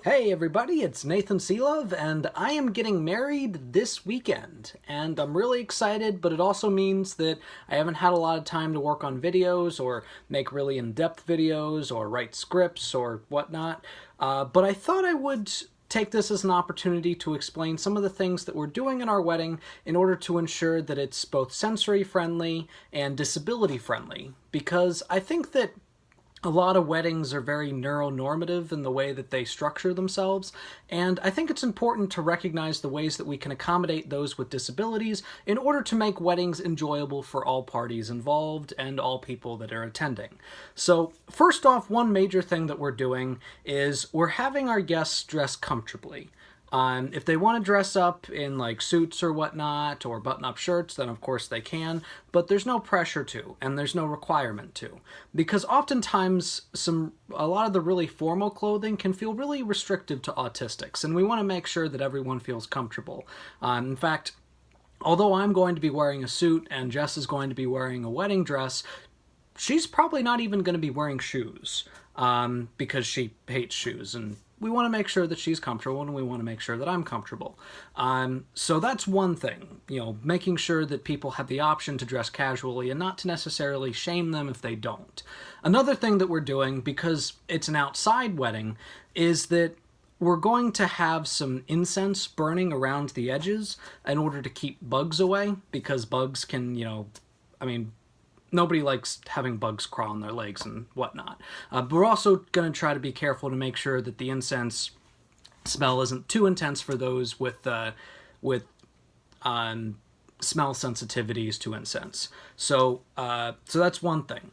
Hey everybody, it's Nathan Selove, and I am getting married this weekend, and I'm really excited, but it also means that I haven't had a lot of time to work on videos or make really in-depth videos or write scripts or whatnot, but I thought I would take this as an opportunity to explain some of the things that we're doing in our wedding in order to ensure that it's both sensory-friendly and disability-friendly, because I think that a lot of weddings are very neuronormative in the way that they structure themselves, and I think it's important to recognize the ways that we can accommodate those with disabilities in order to make weddings enjoyable for all parties involved and all people that are attending. So first off, one major thing that we're doing is we're having our guests dress comfortably. If they want to dress up in like suits or whatnot, or button-up shirts, then of course they can, but there's no pressure to, and there's no requirement to. Because oftentimes, a lot of the really formal clothing can feel really restrictive to autistics, and we want to make sure that everyone feels comfortable. In fact, although I'm going to be wearing a suit and Jess is going to be wearing a wedding dress, she's probably not even going to be wearing shoes, because she hates shoes, and we want to make sure that she's comfortable, and we want to make sure that I'm comfortable. So that's one thing, making sure that people have the option to dress casually and not to necessarily shame them if they don't. Another thing that we're doing, because it's an outside wedding, is that we're going to have some incense burning around the edges in order to keep bugs away, because bugs can, nobody likes having bugs crawl on their legs and whatnot. But we're also going to try to be careful to make sure that the incense smell isn't too intense for those with smell sensitivities to incense. So that's one thing.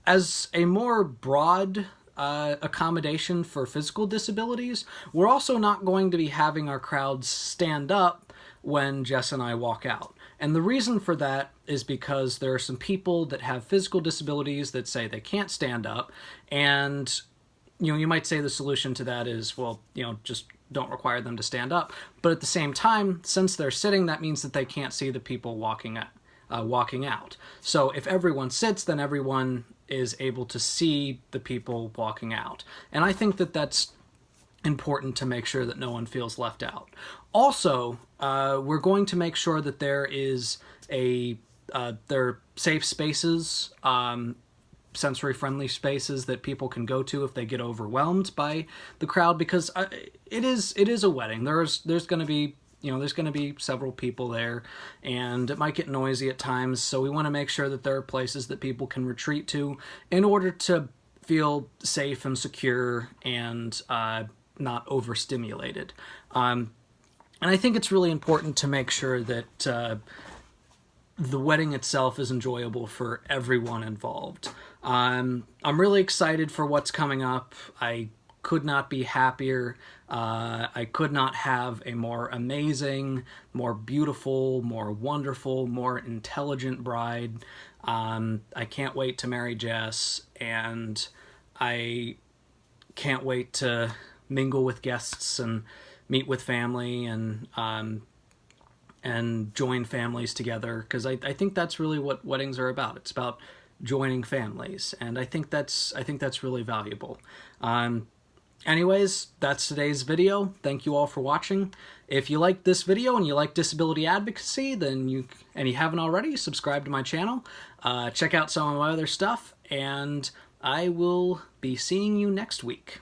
As a more broad accommodation for physical disabilities, we're also not going to be having our crowds stand up when Jess and I walk out. And the reason for that is because there are some people that have physical disabilities that say they can't stand up, and you might say the solution to that is, well, just don't require them to stand up. But at the same time, since they're sitting, that means that they can't see the people walking out. So if everyone sits, then everyone is able to see the people walking out. And I think that that's important to make sure that no one feels left out. Also, we're going to make sure that there is there are safe spaces, sensory-friendly spaces that people can go to if they get overwhelmed by the crowd, because it is a wedding. There's going to be there's going to be several people there, and it might get noisy at times, so we want to make sure that there are places that people can retreat to in order to feel safe and secure and not overstimulated. And I think it's really important to make sure that the wedding itself is enjoyable for everyone involved. I'm really excited for what's coming up. I could not be happier. I could not have a more amazing, more beautiful, more wonderful, more intelligent bride. I can't wait to marry Jess, and I can't wait to mingle with guests and meet with family and join families together, because I think that's really what weddings are about. It's about joining families, and I think that's really valuable. Anyways, that's today's video. Thank you all for watching. If you like this video and you like disability advocacy, then you haven't already, subscribe to my channel. Check out some of my other stuff, and I will be seeing you next week.